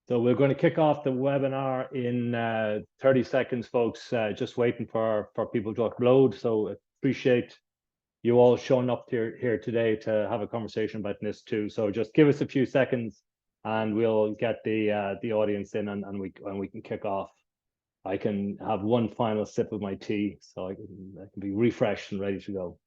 So we're going to kick off the webinar in 30 seconds, folks. Just waiting for people to upload. So appreciate you all showing up here today to have a conversation about NIS2. So just give us a few seconds, and we'll get the audience in, and we can kick off. I can have one final sip of my tea, so I can be refreshed and ready to go.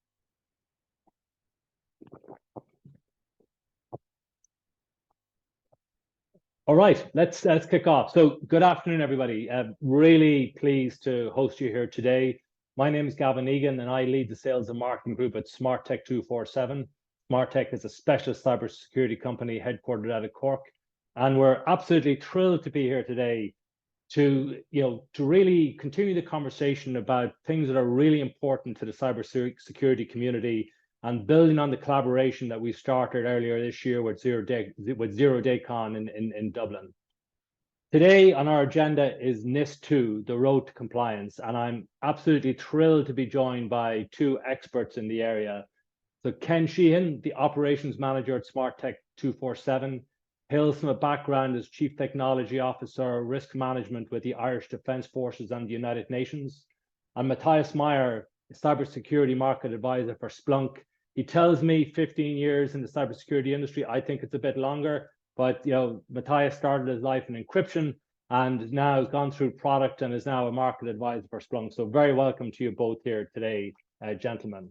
All right, let's kick off. So good afternoon, everybody. Really pleased to host you here today. My name is Gavin Egan, and I lead the sales and marketing group at Smarttech247. Smarttech is a specialist cybersecurity company headquartered out of Cork, and we're absolutely thrilled to be here today to really continue the conversation about things that are really important to the cybersecurity community, and building on the collaboration that we started earlier this year with Zero Day Con in Dublin. Today on our agenda is NIS2, the road to compliance, and I'm absolutely thrilled to be joined by two experts in the area. So Ken Sheehan, the operations manager at Smarttech247, hails from a background as Chief Technology Officer, Risk Management with the Irish Defence Forces and the United Nations, and Matthias Meyer, Cybersecurity Market Advisor for Splunk. He tells me 15 years in the cybersecurity industry. I think it's a bit longer, but Matthias started his life in encryption and now has gone through product and is now a market advisor for Splunk. So very welcome to you both here today, gentlemen.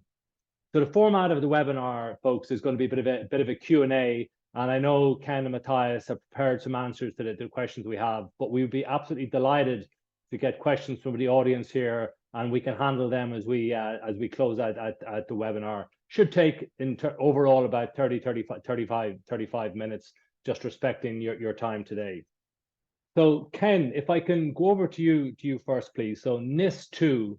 So the format of the webinar, folks, is going to be a bit of a Q&A, and I know Ken and Matthias have prepared some answers to the questions we have, but we would be absolutely delighted to get questions from the audience here, and we can handle them as we close out at the webinar. Should take overall about 35 minutes, just respecting your time today. So Ken, if I can go over to you first, please. So NIS2,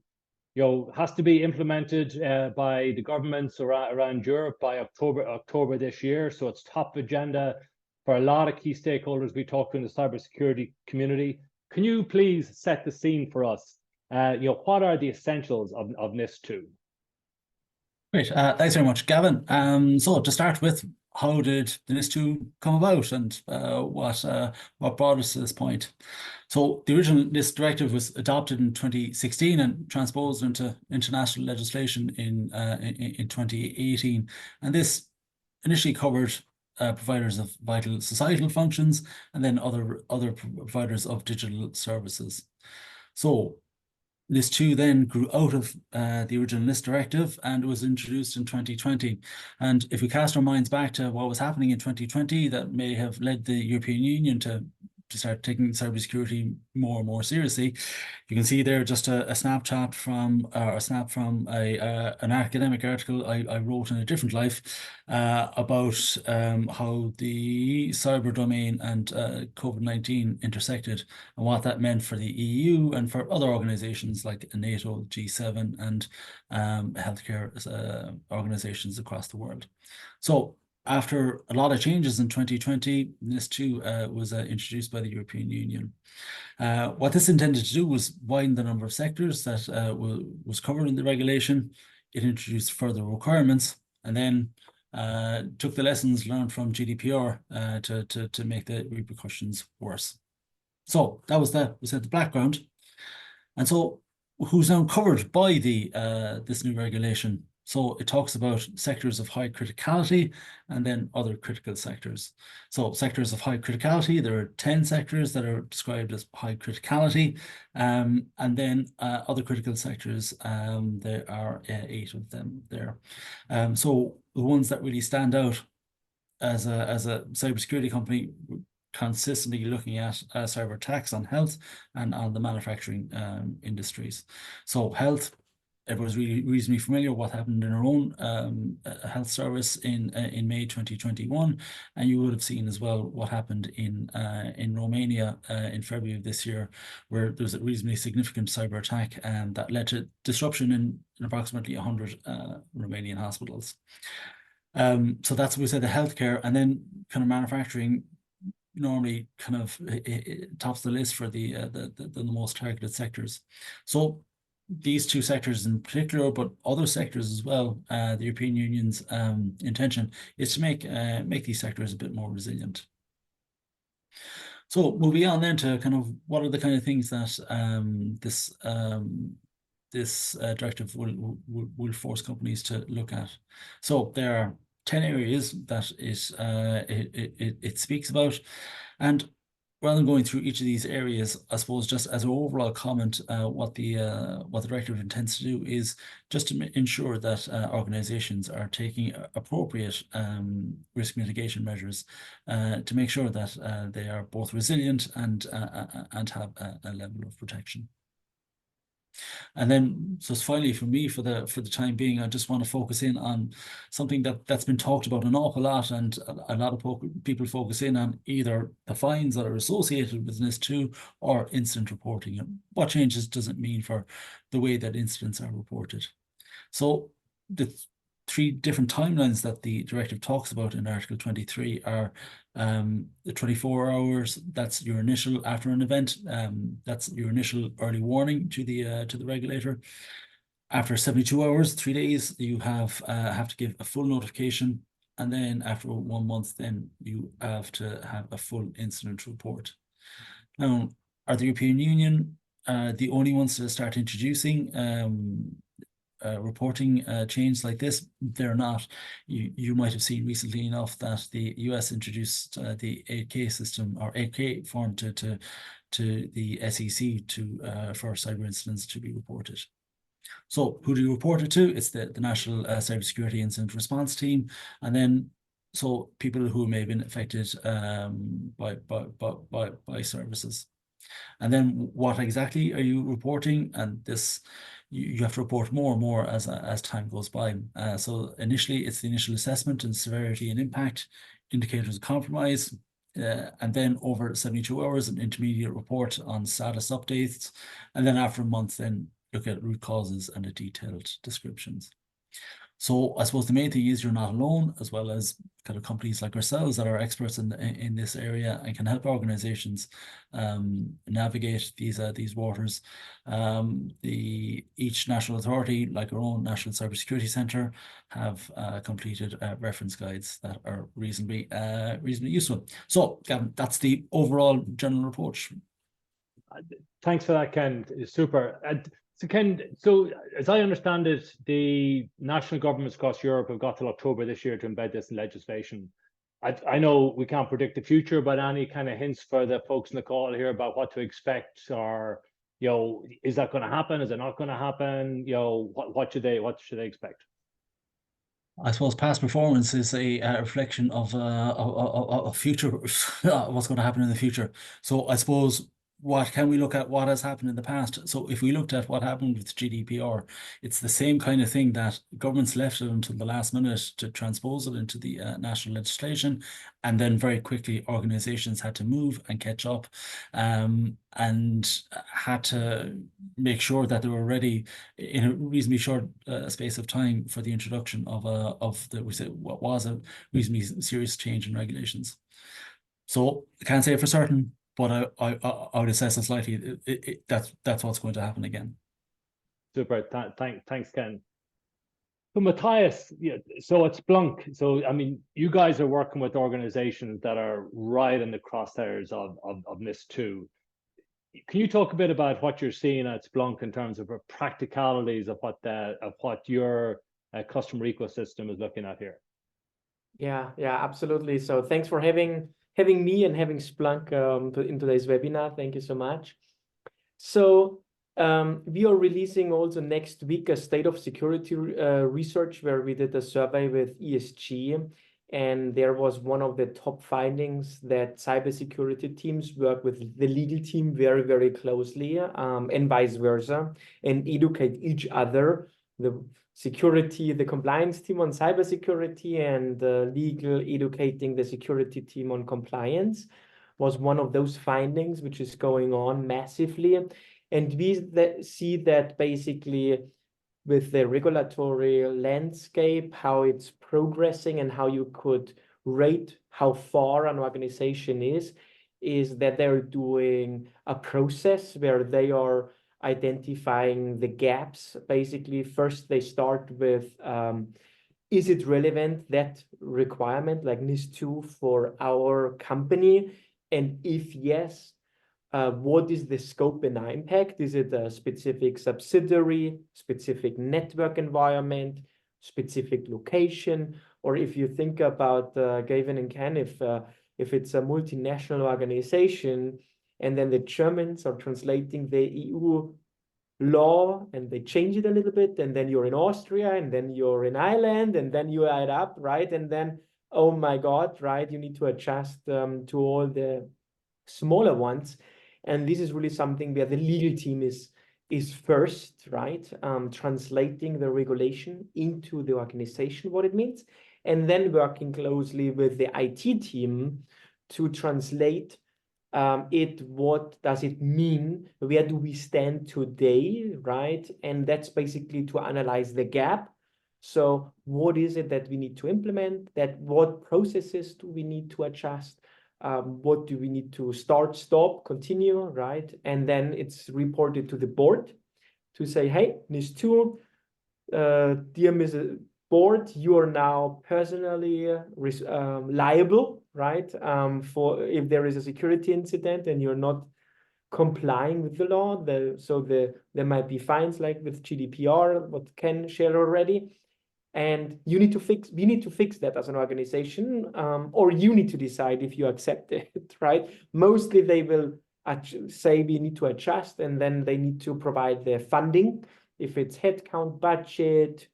has to be implemented by the governments around Europe by October this year. So it's top agenda for a lot of key stakeholders we talk to in the cybersecurity community. Can you please set the scene for us? What are the essentials of NIS2? Great, thanks very much, Gavin. So to start with, how did the NIS2 come about, and what brought us to this point? So the original NIS directive was adopted in 2016 and transposed into international legislation in 2018, and this initially covered providers of vital societal functions and then other providers of digital services. So NIS2 then grew out of the original NIS directive and was introduced in 2020. And if we cast our minds back to what was happening in 2020, that may have led the European Union to start taking cybersecurity more and more seriously. You can see there just a snapshot from an academic article I wrote in a different life about how the cyber domain and COVID-19 intersected, and what that meant for the EU and for other organizations like NATO, G7, and healthcare organizations across the world. So after a lot of changes in 2020, NIS2 was introduced by the European Union. What this intended to do was widen the number of sectors that was covered in the regulation. It introduced further requirements, and then took the lessons learned from GDPR to make the repercussions worse. So that was the background. And so who's now covered by this new regulation? So it talks about sectors of high criticality and then other critical sectors. So sectors of high criticality, there are 10 sectors that are described as high criticality. And then other critical sectors, there are 8 of them there. So the ones that really stand out as a cybersecurity company, consistently looking at cyber attacks on health and on the manufacturing industries. So health, everyone's really reasonably familiar with what happened in our own health service in May 2021, and you would have seen as well what happened in Romania in February of this year, where there was a reasonably significant cyber attack, and that led to disruption in approximately 100 Romanian hospitals. So that's what we said, the healthcare, and then kind of manufacturing. normally kind of tops the list for the most targeted sectors. So these two sectors in particular, but other sectors as well, the European Union's intention is to make these sectors a bit more resilient. So moving on then to kind of what are the kind of things that this directive will force companies to look at. So there are 10 areas that it speaks about, and rather than going through each of these areas, I suppose just as an overall comment, what the directive intends to do is just to ensure that organizations are taking appropriate risk mitigation measures to make sure that they are both resilient and have a level of protection. And then, so finally, for me, for the time being, I just want to focus in on something that's been talked about an awful lot, and a lot of people focus in on either the fines that are associated with NIS2 or incident reporting. And what changes does it mean for the way that incidents are reported? So the three different timelines that the directive talks about in Article 23 are the 24 hours, that's your initial after an event, that's your initial early warning to the regulator. After 72 hours, 3 days, you have to give a full notification, and then after 1 month, then you have to have a full incident report. Now, are the European Union the only ones to start introducing reporting change like this? They're not. You might have seen recently enough that the US introduced the 8K system or 8K form to the SEC for cyber incidents to be reported. So who do you report it to? It's the National Cybersecurity Incident Response Team, and then so people who may have been affected by services. And then what exactly are you reporting? And this, you have to report more and more as time goes by. So initially, it's the initial assessment and severity and impact, indicators of compromise, and then over 72 hours, an intermediate report on status updates. And then after a month, then look at root causes and a detailed descriptions. So I suppose the main thing is you're not alone, as well as kind of companies like ourselves that are experts in this area and can help organizations navigate these waters. Each national authority, like our own National Cybersecurity Centre, have completed reference guides that are reasonably useful. So that's the overall general approach. Thanks for that, Ken. Super. So Ken, so as I understand it, the national governments across Europe have got till October this year to embed this in legislation. I know we can't predict the future, but any kind of hints for the folks in the call here about what to expect, or is that going to happen? Is it not going to happen? What should they expect? I suppose past performance is a reflection of future what's going to happen in the future. So I suppose, what can we look at what has happened in the past? So if we looked at what happened with GDPR, it's the same kind of thing that governments left it until the last minute to transpose it into the national legislation, and then very quickly organizations had to move and catch up, and had to make sure that they were ready in a reasonably short space of time for the introduction of what was a reasonably serious change in regulations. So I can't say it for certain, but I would assess it's likely that's what's going to happen again. Super. Thanks, Ken. So Matthias, so at Splunk, so I mean, you guys are working with organizations that are right in the crosshairs of NIS2. Can you talk a bit about what you're seeing at Splunk in terms of practicalities of what your customer ecosystem is looking at here? Yeah, absolutely. So thanks for having me and having Splunk in today's webinar. Thank you so much. So we are releasing also next week a state of security research where we did a survey with ESG, and there was one of the top findings that cybersecurity teams work with the legal team very, very closely, and vice versa, and educate each other, the compliance team on cybersecurity and the legal educating the security team on compliance was one of those findings which is going on massively. And we see that basically with the regulatory landscape, how it's progressing and how you could rate how far an organization is that they're doing a process where they are identifying the gaps. Basically, first they start with, is it relevant, that requirement like NIS2 for our company? And if yes, what is the scope and impact? Is it a specific subsidiary, specific network environment, specific location? Or if you think about Gavin and Ken, if it's a multinational organization and then the Germans are translating the EU law and they change it a little bit, and then you're in Austria and then you're in Ireland and then you add up, right? And then, oh my God, right? You need to adjust to all the smaller ones. And this is really something where the legal team is first, right? Translating the regulation into the organization, what it means, and then working closely with the IT team to translate what does it mean? Where do we stand today, right? And that's basically to analyze the gap. So what is it that we need to implement? That what processes do we need to adjust? What do we need to start, stop, continue, right? And then it's reported to the board to say, hey, NIS2, dear Mrs. Board, you are now personally liable, right? For if there is a security incident and you're not complying with the law, there might be fines like with GDPR, what Ken shared already. And we need to fix that as an organization, or you need to decide if you accept it, right? Mostly they will say we need to adjust, and then they need to provide the funding, if it's headcount, budget,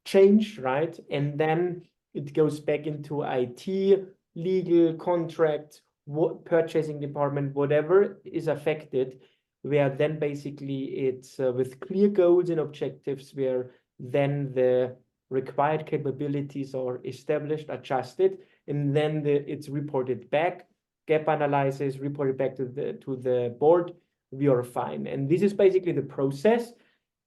change, right? And then it goes back into IT, legal, contract, purchasing department, whatever is affected, where then basically it's with clear goals and objectives, where then the required capabilities are established, adjusted, and then it's reported back, gap analysis, reported back to the board, we are fine. And this is basically the process.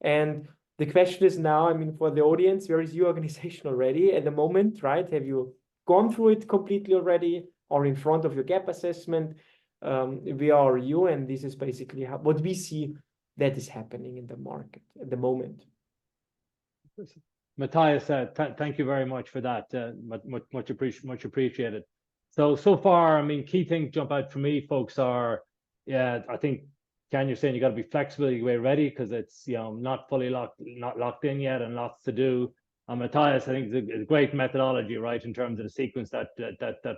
And the question is now, I mean, for the audience, where is your organization already at the moment, right? Have you gone through it completely already, or in front of your gap assessment? Where are you? And this is basically what we see that is happening in the market at the moment. Matthias, thank you very much for that. Much appreciated. So far, I mean, key things jump out for me, folks, are, yeah, I think, Ken, you're saying you got to be flexible, you get ready, because it's, not fully locked in yet, and lots to do. Matthias, I think it's a great methodology, right, in terms of the sequence that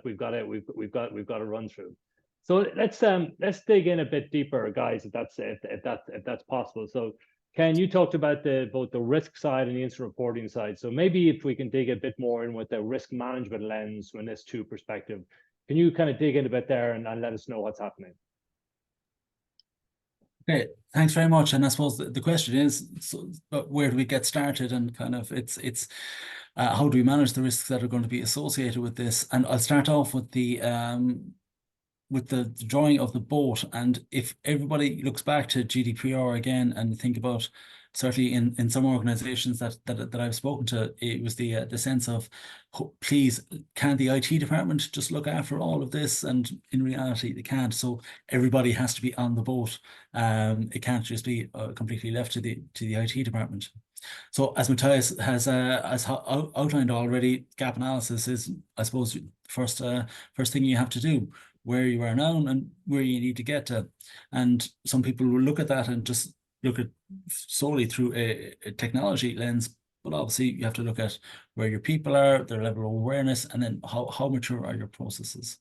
we've got to run through. So let's dig in a bit deeper, guys, if that's possible. So Ken, you talked about both the risk side and the incident reporting side. So maybe if we can dig a bit more in with the risk management lens from this NIS2 perspective, can you kind of dig in a bit there and let us know what's happening? Okay, thanks very much. And I suppose the question is, so, where do we get started? And kind of it's how do we manage the risks that are going to be associated with this? And I'll start off with the drawing of the boat. And if everybody looks back to GDPR again and think about, certainly in some organizations that I've spoken to, it was the sense of, please, can the IT department just look after all of this? And in reality, they can't. So everybody has to be on the boat. It can't just be completely left to the IT department. So as Matthias has outlined already, gap analysis is, I suppose, first thing you have to do, where you are now and where you need to get to. And some people will look at that and just look at solely through a technology lens, but obviously you have to look at where your people are, their level of awareness, and then how mature are your processes.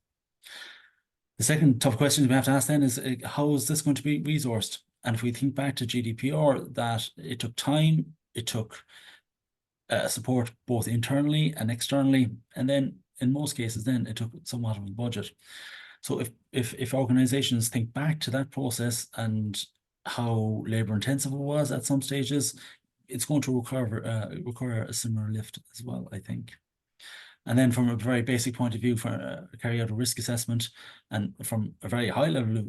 The second tough question we have to ask then is, how is this going to be resourced? And if we think back to GDPR, that it took time, it took support both internally and externally, and then in most cases then it took somewhat of a budget. So if organizations think back to that process and how labor intensive it was at some stages, it's going to require a similar lift as well, I think. And then from a very basic point of view, for carry out a risk assessment, and from a very high level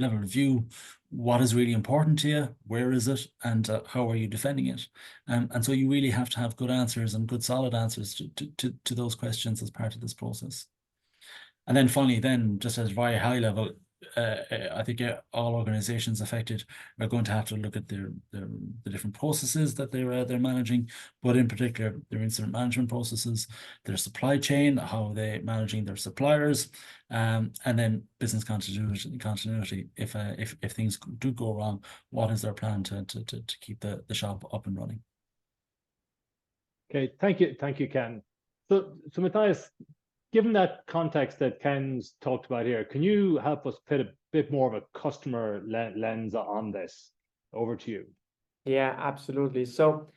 of view, what is really important to you, where is it, and how are you defending it? And so you really have to have good answers and good solid answers to those questions as part of this process. And then finally, then just at a very high level, I think all organizations affected are going to have to look at the different processes that they're managing, but in particular their incident management processes, their supply chain, how they're managing their suppliers, and then business continuity. If things do go wrong, what is their plan to keep the shop up and running? Okay, thank you, Ken. So Matthias, given that context that Ken's talked about here, can you help us put a bit more of a customer lens on this? Over to you. Yeah, absolutely. So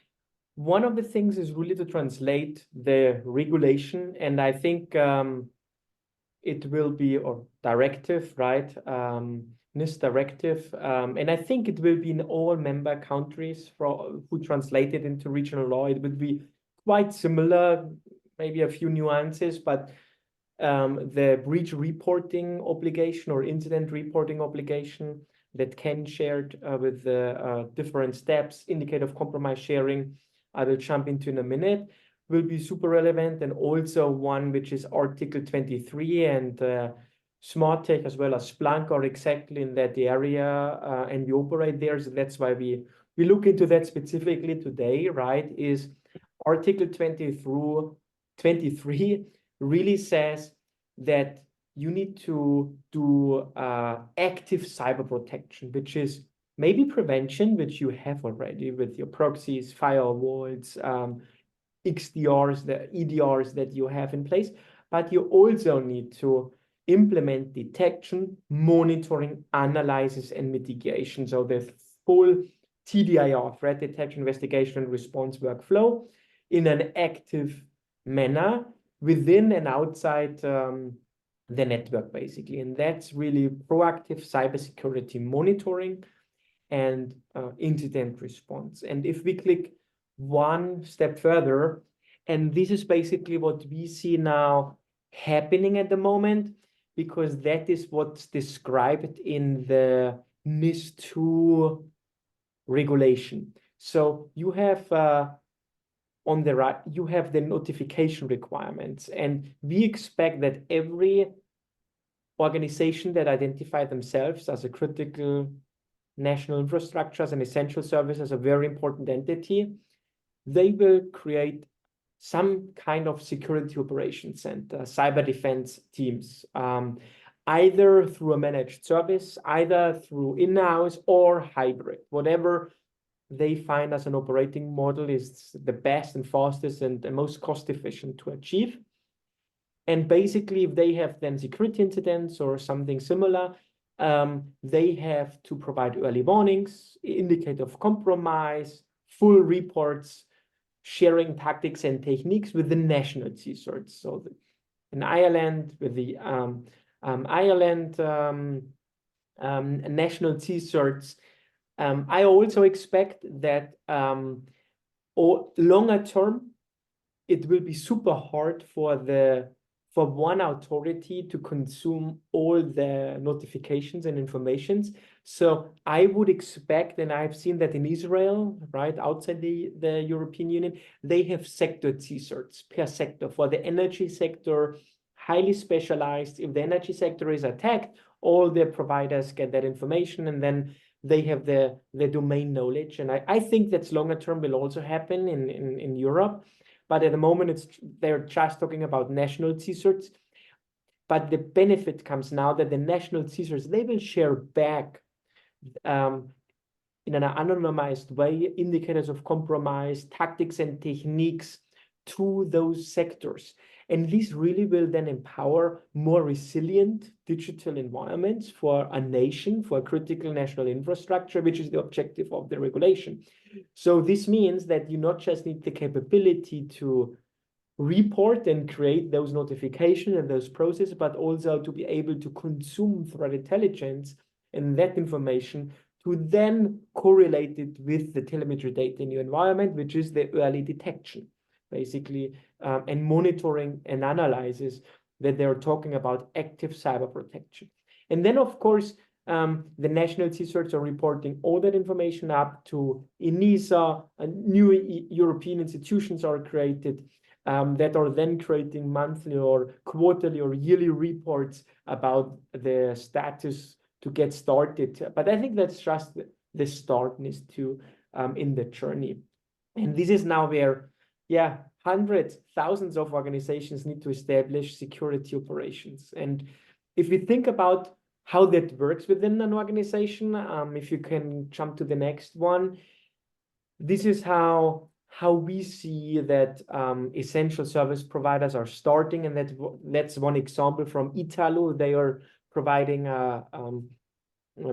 one of the things is really to translate the regulation, and I think it will be a directive, right? NIS directive, and I think it will be in all member countries who translate it into regional law. It would be quite similar, maybe a few nuances, but the breach reporting obligation or incident reporting obligation that Ken shared with the different steps, indicator of compromise sharing, I will jump into in a minute, will be super relevant, and also one which is Article 23, and Smarttech as well as Splunk are exactly in that area, and we operate there. So that's why we look into that specifically today, right? Is Article 23 really says that you need to do active cyber protection, which is maybe prevention, which you have already with your proxies, firewalls, XDRs, the EDRs that you have in place, but you also need to implement detection, monitoring, analysis, and mitigation. So the full TDIR, threat detection, investigation, and response workflow in an active manner within and outside the network, basically. And that's really proactive cybersecurity monitoring and incident response. And if we click one step further, and this is basically what we see now happening at the moment, because that is what's described in the NIS2 regulation. So you have on the right, you have the notification requirements, and we expect that every organization that identify themselves as a critical national infrastructure, as an essential service, as a very important entity, they will create some kind of security operations center, cyber defense teams, either through a managed service, either through in-house or hybrid, whatever they find as an operating model is the best and fastest and the most cost efficient to achieve. And basically, if they have then security incidents or something similar, they have to provide early warnings, indicator of compromise, full reports, sharing tactics and techniques with the national CSIRTs. So in Ireland, with the Ireland national CSIRTs, I also expect that longer term, it will be super hard for one authority to consume all the notifications and informations. So I would expect, and I've seen that in Israel, right, outside the European Union, they have sector CSIRTs per sector. For the energy sector, highly specialized. If the energy sector is attacked, all the providers get that information, and then they have the domain knowledge. And I think that's longer term will also happen in Europe. But at the moment, they're just talking about national CSIRTs. But the benefit comes now that the national CSIRTs, they will share back in an anonymized way indicators of compromise, tactics and techniques to those sectors. And this really will then empower more resilient digital environments for a nation, for a critical national infrastructure, which is the objective of the regulation. So this means that you not just need the capability to report and create those notifications and those processes, but also to be able to consume threat intelligence and that information to then correlate it with the telemetry data in your environment, which is the early detection, basically, and monitoring and analysis that they're talking about active cyber protection. And then, of course, The national CSIRTs are reporting all that information up to ENISA, and new European institutions are created that are then creating monthly or quarterly or yearly reports about the status to get started. But I think that's just the start, NIS2, in the journey. And this is now where, yeah, hundreds, thousands of organizations need to establish security operations. And if we think about how that works within an organization, if you can jump to the next one, this is how we see that essential service providers are starting, and that's one example from Italo. They are providing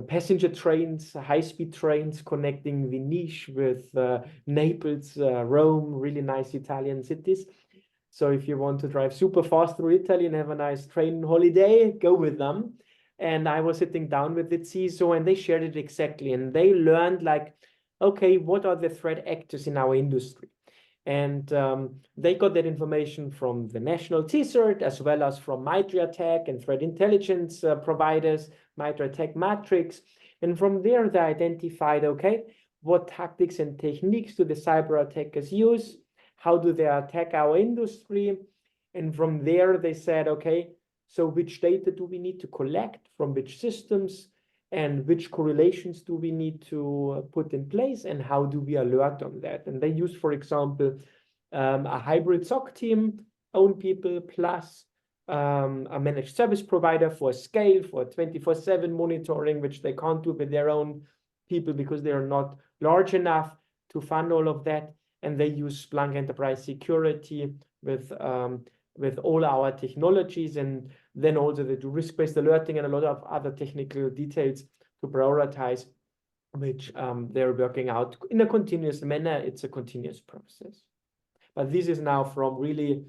passenger trains, high-speed trains connecting Venice with Naples, Rome, really nice Italian cities. So if you want to drive super fast through Italy and have a nice train holiday, go with them. And I was sitting down with the CISO, and they shared it exactly. And they learned, like, okay, what are the threat actors in our industry? And they got that information from the national CSIRT, as well as from MITRE-ATT&CK and threat intelligence providers, MITRE-ATT&CK Matrix. And from there, they identified, okay, what tactics and techniques do the cyber attackers use? How do they attack our industry? And from there, they said, okay, so which data do we need to collect from which systems, and which correlations do we need to put in place, and how do we alert on that? And they use, for example, a hybrid SOC team, own people, plus a managed service provider for scale, for 24/7 monitoring, which they can't do with their own people because they are not large enough to fund all of that. And they use Splunk Enterprise Security with all our technologies, and then also they do risk-based alerting and a lot of other technical details to prioritize, which they're working out in a continuous manner. It's a continuous process. But this is now from really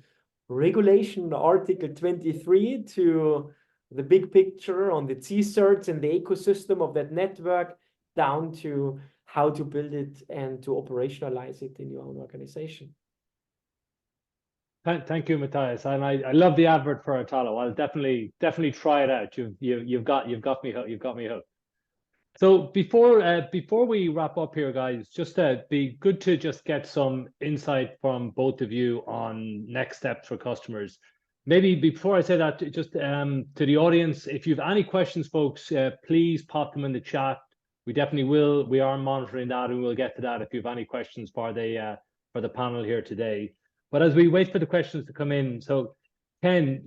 regulation, Article 23, to the big picture on the CSIRTs and the ecosystem of that network, down to how to build it and to operationalize it in your own organization. Thank you, Matthias, and I love the advert for Italo. I'll definitely try it out. You've got me hooked. You've got me hooked. So before we wrap up here, guys, just be good to just get some insight from both of you on next steps for customers. Maybe before I say that, just to the audience, if you have any questions, folks, please pop them in the chat. We definitely will. We are monitoring that, and we'll get to that if you have any questions for the panel here today. But as we wait for the questions to come in, so Ken,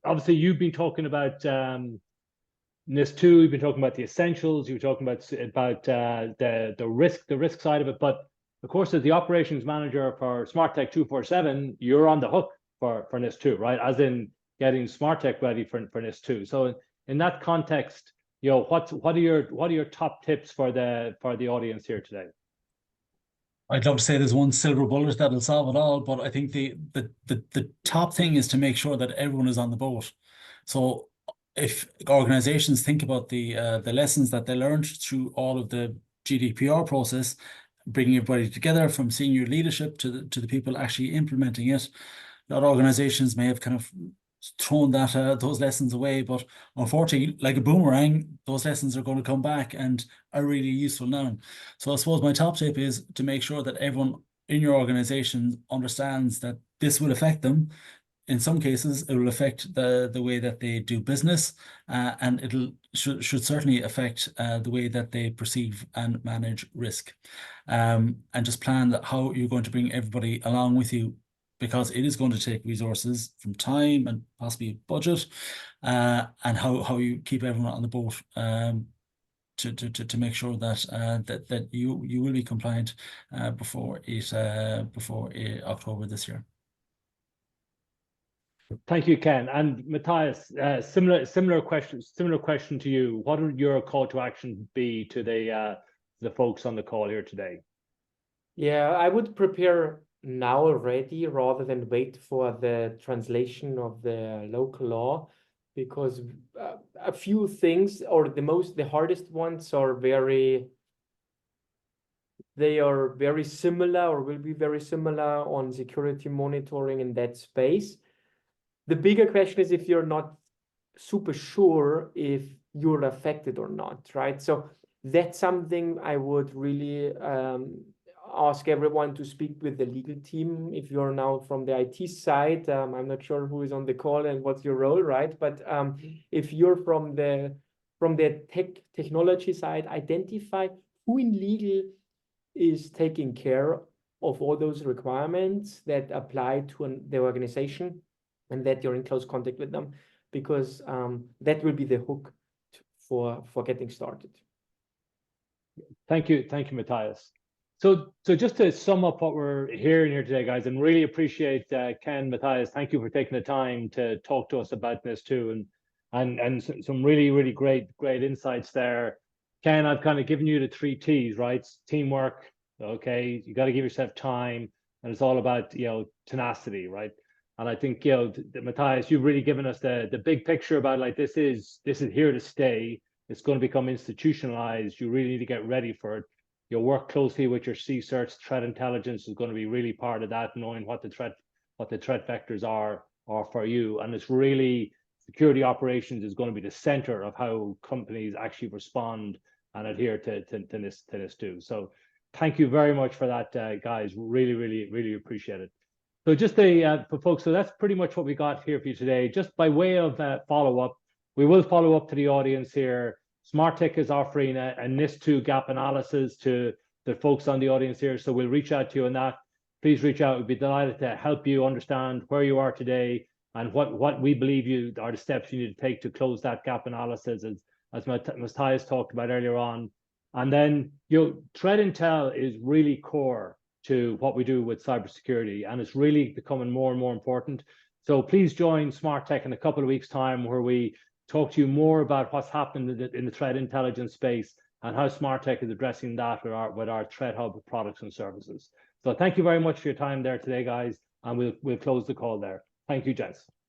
obviously you've been talking about NIS2, you've been talking about the essentials, you were talking about the risk side of it, but of course, as the operations manager for Smarttech247, you're on the hook for NIS2, right? As in getting Smarttech ready for NIS2. So in that context, what are your top tips for the audience here today? I'd love to say there's one silver bullet that'll solve it all, but I think the top thing is to make sure that everyone is on the boat. So if organizations think about the lessons that they learned through all of the GDPR process, bringing everybody together from senior leadership to the people actually implementing it, a lot of organizations may have kind of thrown those lessons away, but unfortunately, like a boomerang, those lessons are going to come back and are really useful now. So I suppose my top tip is to make sure that everyone in your organization understands that this will affect them. In some cases, it will affect the way that they do business, and should certainly affect the way that they perceive and manage risk. And just plan how you're going to bring everybody along with you, because it is going to take resources from time and possibly budget, and how you keep everyone on the boat to make sure that you will be compliant before October this year. Thank you, Ken. And Matthias, similar question to you. What would your call to action be to the folks on the call here today? Yeah, I would prepare now already rather than wait for the translation of the local law, because a few things, or the hardest ones, are very similar, or will be very similar on security monitoring in that space. The bigger question is, if you're not super sure if you're affected or not, right? So that's something I would really ask everyone to speak with the legal team. If you're now from the IT side, I'm not sure who is on the call and what's your role, right? But if you're from the technology side, identify who in legal is taking care of all those requirements that apply to the organization, and that you're in close contact with them, because that will be the hook for getting started. Thank you, Matthias. So just to sum up what we're hearing here today, guys, and really appreciate Ken, Matthias, thank you for taking the time to talk to us about NIS2 and some really great insights there. Ken, I've kind of given you the 3 T's, right? Teamwork, okay, you got to give yourself time, and it's all about, you know, tenacity, right? And I think, you know, Matthias, you've really given us the big picture about, like, this is here to stay. It's going to become institutionalized. You really need to get ready for it. You'll work closely with your CSIRTs. Threat intelligence is going to be really part of that, knowing what the threat vectors are for you. And it's really, security operations is going to be the center of how companies actually respond and adhere to NIS2. So thank you very much for that, guys. Really appreciate it. So just for folks, so that's pretty much what we got here for you today. Just by way of follow-up, we will follow up to the audience here. Smarttech is offering a NIS2 gap analysis to the folks on the audience here. So we'll reach out to you on that. Please reach out. We'd be delighted to help you understand where you are today and what we believe are the steps you need to take to close that gap analysis, as Matthias talked about earlier on. And then, you know, threat intel is really core to what we do with cybersecurity, and it's really becoming more and more important. So please join Smarttech in a couple of weeks' time, where we talk to you more about what's happened in the threat intelligence space and how Smarttech is addressing that with our Threat Hub products and services. So thank you very much for your time there today, guys, and we'll close the call there. Thank you, gents.